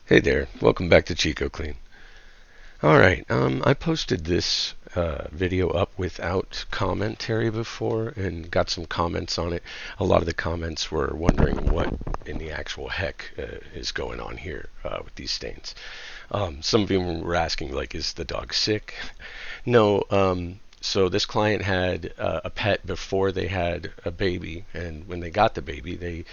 Hey there, welcome back to Chico Clean. Alright, I posted this video up without commentary before and got some comments on it. A lot of the comments were wondering what in the actual heck is going on here with these stains. Some of them were asking, like, is the dog sick? No, so this client had a pet before they had a baby, and when they got the baby, they,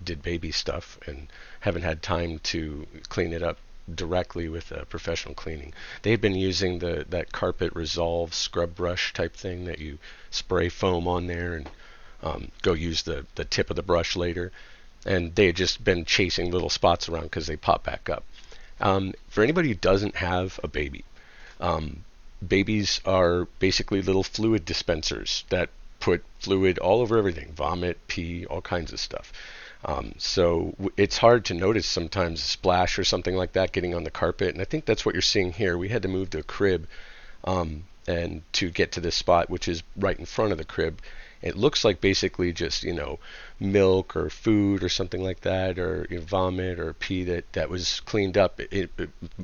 did baby stuff and haven't had time to clean it up directly with professional cleaning. They had been using that carpet resolve scrub brush type thing that you spray foam on there and go use the tip of the brush later, and they had just been chasing little spots around because they pop back up. For anybody who doesn't have a baby, um, babies are basically little fluid dispensers that put fluid all over everything, vomit, pee, all kinds of stuff. It's hard to notice sometimes a splash or something like that getting on the carpet, and I think that's what you're seeing here. We had to move the crib and to get to this spot, which is right in front of the crib. It looks like basically just milk or food or something like that, or vomit or pee that was cleaned up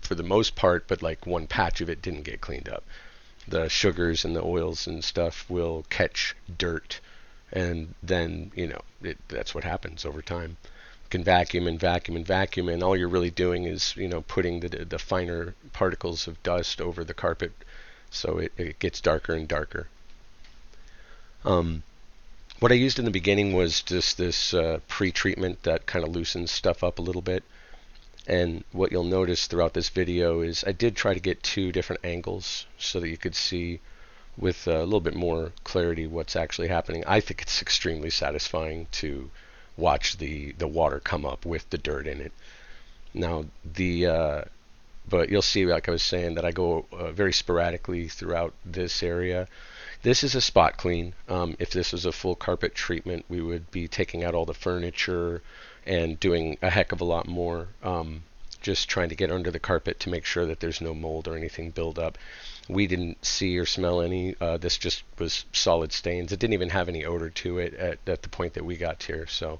for the most part, but like one patch of it didn't get cleaned up. The sugars and the oils and stuff will catch dirt, and then that's what happens over time. You can vacuum and vacuum and vacuum, and all you're really doing is putting the finer particles of dust over the carpet, so it gets darker and darker. Um, what I used in the beginning was just this pre-treatment that kind of loosens stuff up a little bit. And what you'll notice throughout this video is I did try to get two different angles so that you could see with a little bit more clarity what's actually happening. I think it's extremely satisfying to watch the water come up with the dirt in it. Now but you'll see, like I was saying, that I go very sporadically throughout this area. This is a spot clean. If this was a full carpet treatment, we would be taking out all the furniture and doing a heck of a lot more. Just trying to get under the carpet to make sure that there's no mold or anything build up. We didn't see or smell any. This just was solid stains. It didn't even have any odor to it at the point that we got here. So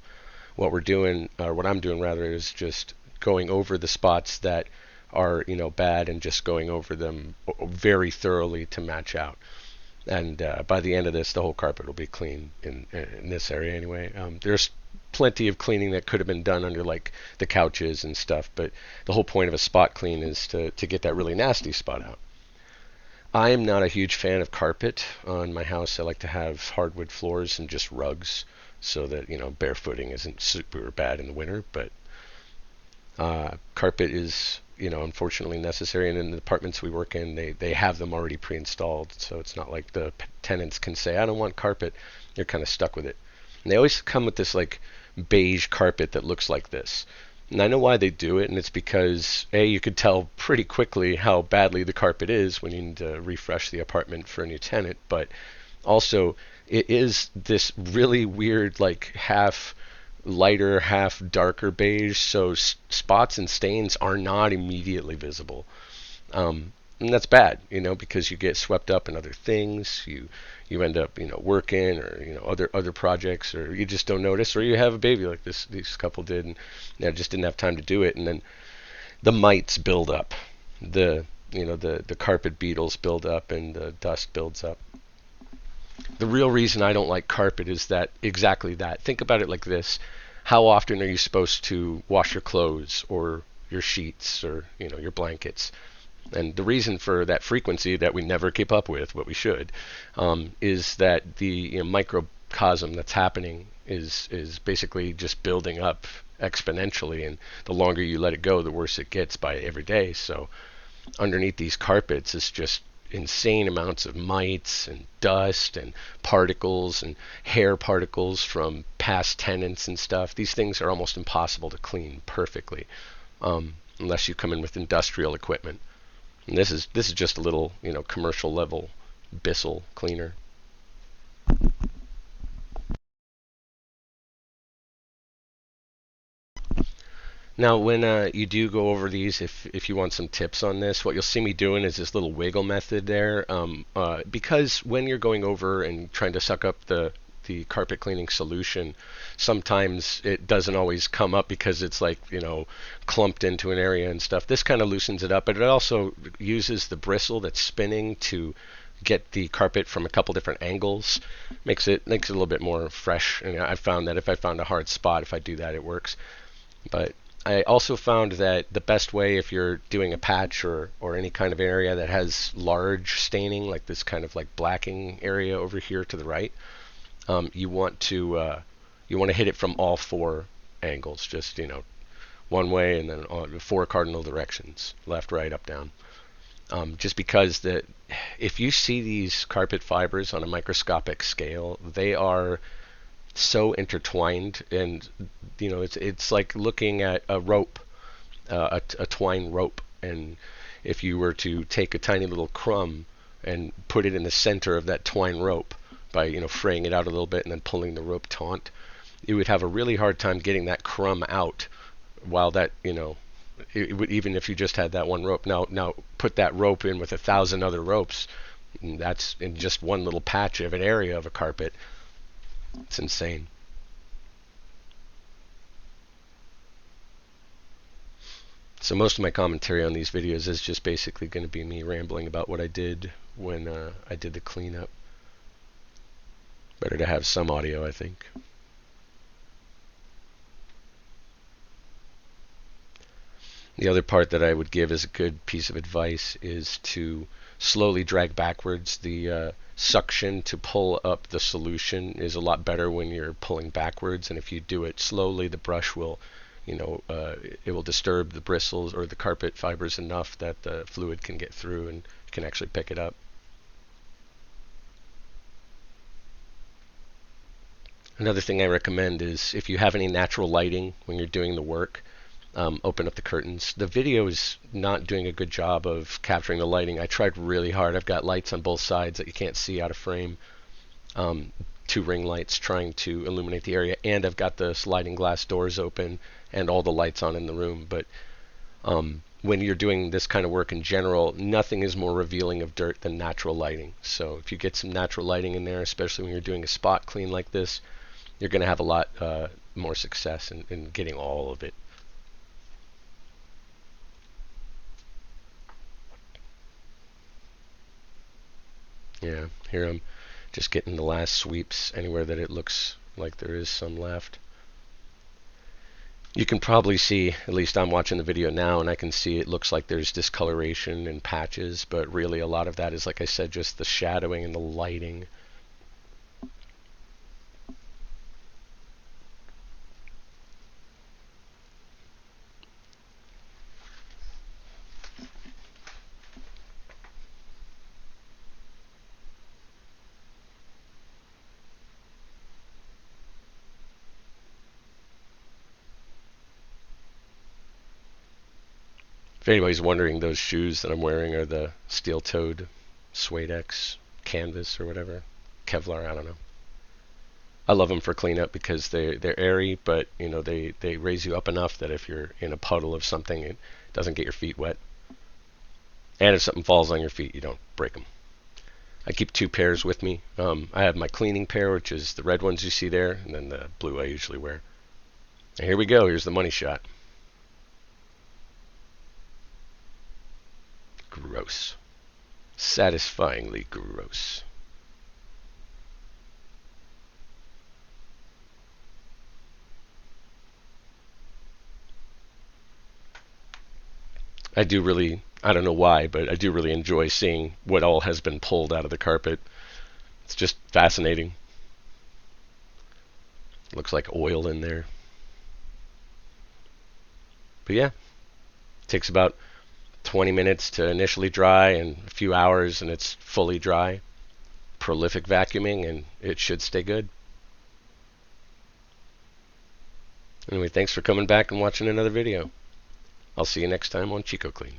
what we're doing, or what I'm doing rather, is just going over the spots that are bad and just going over them very thoroughly to match out. And by the end of this, the whole carpet will be clean in this area anyway. There's plenty of cleaning that could have been done under like the couches and stuff, but the whole point of a spot clean is to get that really nasty spot out. I am not a huge fan of carpet on my house. I like to have hardwood floors and just rugs so that barefooting isn't super bad in the winter, but carpet is unfortunately necessary, and in the apartments we work in, they have them already pre-installed, so it's not like the tenants can say, I don't want carpet. You're kind of stuck with it. And they always come with this like beige carpet that looks like this. And I know why they do it, and it's because you could tell pretty quickly how badly the carpet is when you need to refresh the apartment for a new tenant, but also it is this really weird like half lighter, half darker beige, so spots and stains are not immediately visible. And that's bad, because you get swept up in other things. You end up, working or other projects, or you just don't notice, or you have a baby like this couple did, and just didn't have time to do it, and then the mites build up, the carpet beetles build up, and the dust builds up. The real reason I don't like carpet is that exactly that. Think about it like this. How often are you supposed to wash your clothes or your sheets or your blankets? And the reason for that frequency that we never keep up with, what we should, is that the microcosm that's happening is basically just building up exponentially, and the longer you let it go, the worse it gets by every day. So underneath these carpets is just insane amounts of mites and dust and particles and hair particles from past tenants and stuff. These things are almost impossible to clean perfectly, unless you come in with industrial equipment. And this is just a little commercial level Bissell cleaner. Now, when you do go over these, if you want some tips on this, what you'll see me doing is this little wiggle method there. Because when you're going over and trying to suck up the the carpet cleaning solution, sometimes it doesn't always come up because it's like, clumped into an area and stuff. This kind of loosens it up, but it also uses the bristle that's spinning to get the carpet from a couple different angles. Makes it a little bit more fresh. And I found that if I found a hard spot, if I do that, it works. But I also found that the best way, if you're doing a patch or any kind of area that has large staining, like this kind of like blacking area over here to the right, you want to hit it from all four angles, just one way, and then four cardinal directions: left, right, up, down. Just because if you see these carpet fibers on a microscopic scale, they are so intertwined, and it's like looking at a rope, a twine rope. And if you were to take a tiny little crumb and put it in the center of that twine rope by fraying it out a little bit and then pulling the rope taut, you would have a really hard time getting that crumb out. While that it would, even if you just had that one rope. Now put that rope in with 1,000 other ropes, and that's in just one little patch of an area of a carpet. It's insane. So most of my commentary on these videos is just basically going to be me rambling about what I did when I did the cleanup. Better to have some audio, I think. The other part that I would give as a good piece of advice is to slowly drag backwards. The suction to pull up the solution is a lot better when you're pulling backwards, and if you do it slowly, the brush will, it will disturb the bristles or the carpet fibers enough that the fluid can get through and can actually pick it up. Another thing I recommend is, if you have any natural lighting when you're doing the work, open up the curtains. The video is not doing a good job of capturing the lighting. I tried really hard. I've got lights on both sides that you can't see out of frame. 2 ring lights trying to illuminate the area, and I've got the sliding glass doors open and all the lights on in the room. But when you're doing this kind of work in general, nothing is more revealing of dirt than natural lighting. So if you get some natural lighting in there, especially when you're doing a spot clean like this, you're going to have a lot more success in getting all of it. Yeah, here I'm just getting the last sweeps anywhere that it looks like there is some left. You can probably see, at least I'm watching the video now, and I can see it looks like there's discoloration and patches, but really a lot of that is, like I said, just the shadowing and the lighting. If anybody's wondering, those shoes that I'm wearing are the steel-toed Suede X canvas or whatever. Kevlar, I don't know. I love them for cleanup because they're airy, but they raise you up enough that if you're in a puddle of something, it doesn't get your feet wet. And if something falls on your feet, you don't break them. I keep 2 pairs with me. I have my cleaning pair, which is the red ones you see there, and then the blue I usually wear. And here we go. Here's the money shot. Gross. Satisfyingly gross. I don't know why, but I do really enjoy seeing what all has been pulled out of the carpet. It's just fascinating. Looks like oil in there. But yeah, it takes about 20 minutes to initially dry and a few hours and it's fully dry. Prolific vacuuming, and it should stay good. Anyway, thanks for coming back and watching another video. I'll see you next time on Chico Clean.